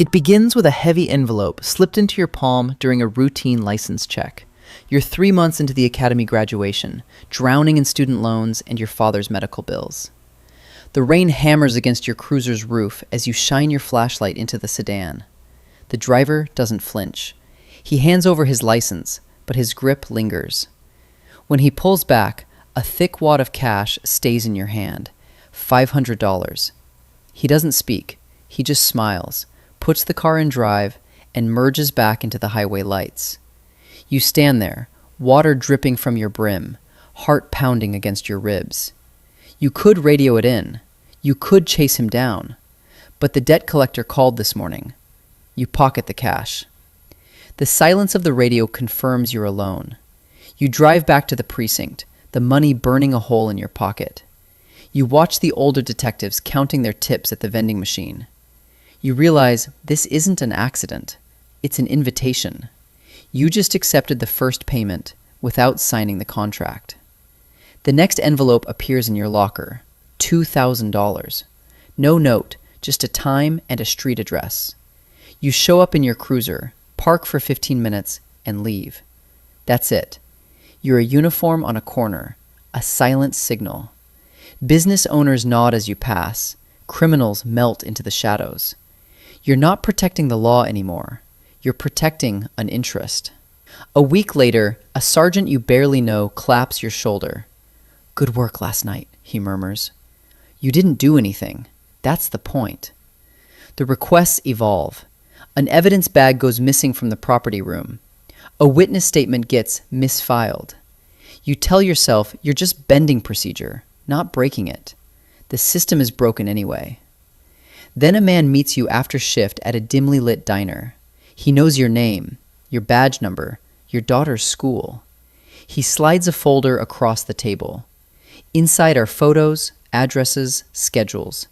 It begins with a heavy envelope slipped into your palm during a routine license check. You're 3 months into the academy graduation, drowning in student loans and your father's medical bills. The rain hammers against your cruiser's roof as you shine your flashlight into the sedan. The driver doesn't flinch. He hands over his license, but his grip lingers. When he pulls back, a thick wad of cash stays in your hand, $500. He doesn't speak. He just smiles, puts the car in drive, and merges back into the highway lights. You stand there, water dripping from your brim, heart pounding against your ribs. You could radio it in. You could chase him down. But the debt collector called this morning. You pocket the cash. The silence of the radio confirms you're alone. You drive back to the precinct, the money burning a hole in your pocket. You watch the older detectives counting their tips at the vending machine. You realize this isn't an accident. It's an invitation. You just accepted the first payment without signing the contract. The next envelope appears in your locker, $2,000. No note, just a time and a street address. You show up in your cruiser, park for 15 minutes, and leave. That's it. You're a uniform on a corner, a silent signal. Business owners nod as you pass. Criminals melt into the shadows. You're not protecting the law anymore. You're protecting an interest. A week later, a sergeant you barely know claps your shoulder. "Good work last night," he murmurs. You didn't do anything. That's the point. The requests evolve. An evidence bag goes missing from the property room. A witness statement gets misfiled. You tell yourself you're just bending procedure, not breaking it. The system is broken anyway. Then a man meets you after shift at a dimly lit diner. He knows your name, your badge number, your daughter's school. He slides a folder across the table. Inside are photos, addresses, schedules.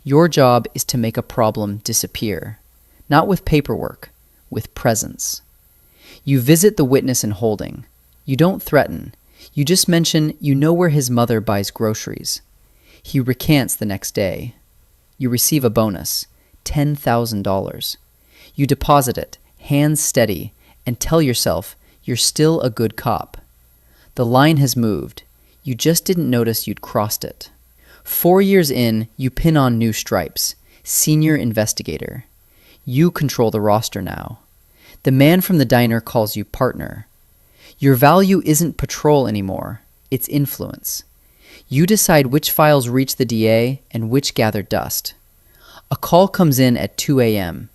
Your job is to make a problem disappear. Not with paperwork, with presence. You visit the witness in holding. You don't threaten. You just mention you know where his mother buys groceries. He recants the next day. You receive a bonus, $10,000. You deposit it, hands steady, and tell yourself you're still a good cop. The line has moved. You just didn't notice you'd crossed it. 4 years in, you pin on new stripes. Senior investigator. You control the roster now. The man from the diner calls you partner. Your value isn't patrol anymore. It's influence. You decide which files reach the DA and which gather dust. A call comes in at 2 a.m.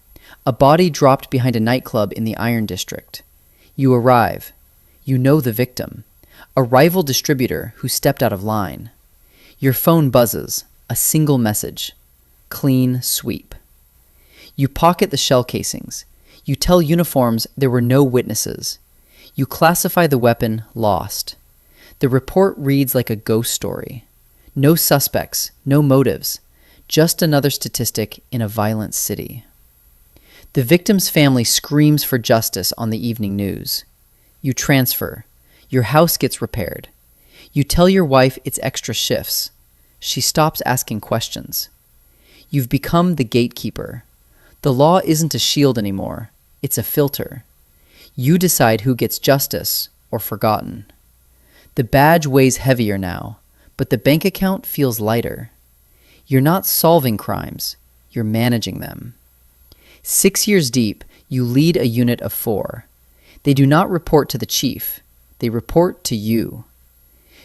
A body dropped behind a nightclub in the Iron District. You arrive. You know the victim. A rival distributor who stepped out of line. Your phone buzzes. A single message. Clean sweep. You pocket the shell casings. You tell uniforms there were no witnesses. You classify the weapon lost. The report reads like a ghost story. No suspects, no motives, just another statistic in a violent city. The victim's family screams for justice on the evening news. You transfer. Your house gets repaired. You tell your wife it's extra shifts. She stops asking questions. You've become the gatekeeper. The law isn't a shield anymore. It's a filter. You decide who gets justice or forgotten. The badge weighs heavier now, but the bank account feels lighter. You're not solving crimes. You're managing them. 6 years deep, you lead a unit of 4. They do not report to the chief. They report to you.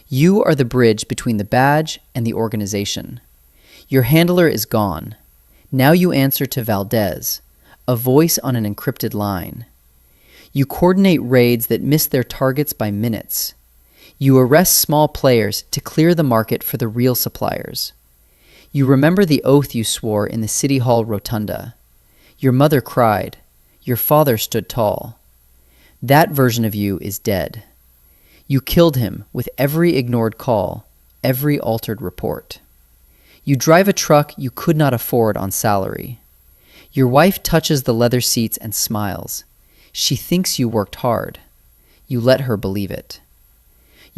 You are the bridge between the badge and the organization. Your handler is gone. Now you answer to Valdez, a voice on an encrypted line. You coordinate raids that miss their targets by minutes. You arrest small players to clear the market for the real suppliers. You remember the oath you swore in the City Hall rotunda. Your mother cried. Your father stood tall. That version of you is dead. You killed him with every ignored call, every altered report. You drive a truck you could not afford on salary. Your wife touches the leather seats and smiles. She thinks you worked hard. You let her believe it.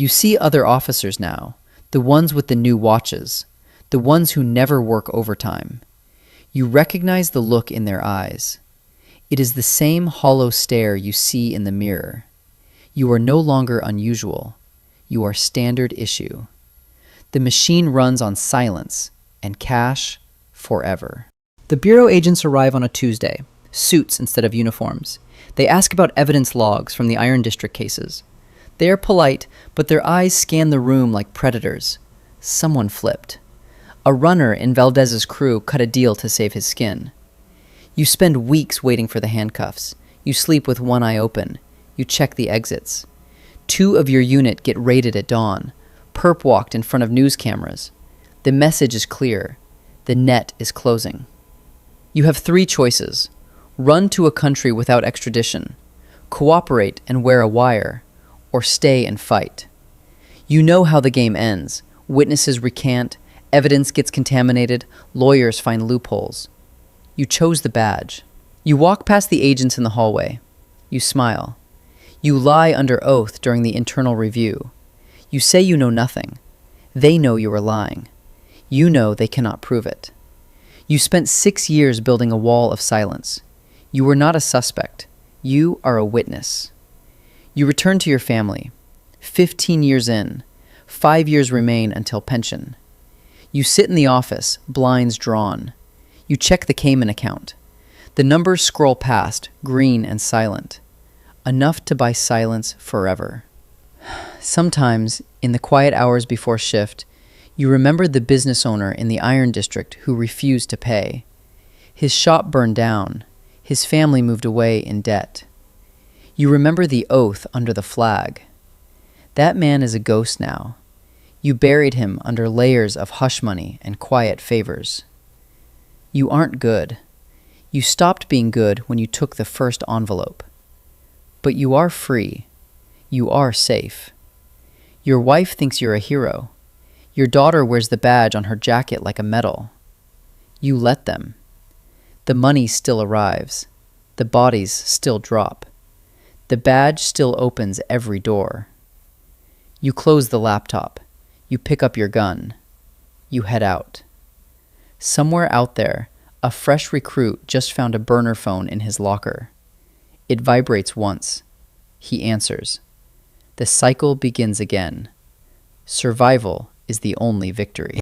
You see other officers now, the ones with the new watches, the ones who never work overtime. You recognize the look in their eyes. It is the same hollow stare you see in the mirror. You are no longer unusual. You are standard issue. The machine runs on silence and cash forever. The bureau agents arrive on a Tuesday, suits instead of uniforms. They ask about evidence logs from the Iron District cases. They are polite, but their eyes scan the room like predators. Someone flipped. A runner in Valdez's crew cut a deal to save his skin. You spend weeks waiting for the handcuffs. You sleep with one eye open. You check the exits. 2 of your unit get raided at dawn. Perp walked in front of news cameras. The message is clear. The net is closing. You have 3 choices. Run to a country without extradition, cooperate and wear a wire, or stay and fight. You know how the game ends. Witnesses recant, evidence gets contaminated, lawyers find loopholes. You chose the badge. You walk past the agents in the hallway. You smile. You lie under oath during the internal review. You say you know nothing. They know you are lying. You know they cannot prove it. You spent 6 years building a wall of silence. You were not a suspect. You are a witness. You return to your family. 15 years in. 5 years remain until pension. You sit in the office, blinds drawn. You check the Cayman account. The numbers scroll past, green and silent. Enough to buy silence forever. Sometimes, in the quiet hours before shift, you remember the business owner in the Iron District who refused to pay. His shop burned down. His family moved away in debt. You remember the oath under the flag. That man is a ghost now. You buried him under layers of hush money and quiet favors. You aren't good. You stopped being good when you took the first envelope. But you are free. You are safe. Your wife thinks you're a hero. Your daughter wears the badge on her jacket like a medal. You let them. The money still arrives. The bodies still drop. The badge still opens every door. You close the laptop. You pick up your gun. You head out. Somewhere out there, a fresh recruit just found a burner phone in his locker. It vibrates once. He answers. The cycle begins again. Survival is the only victory.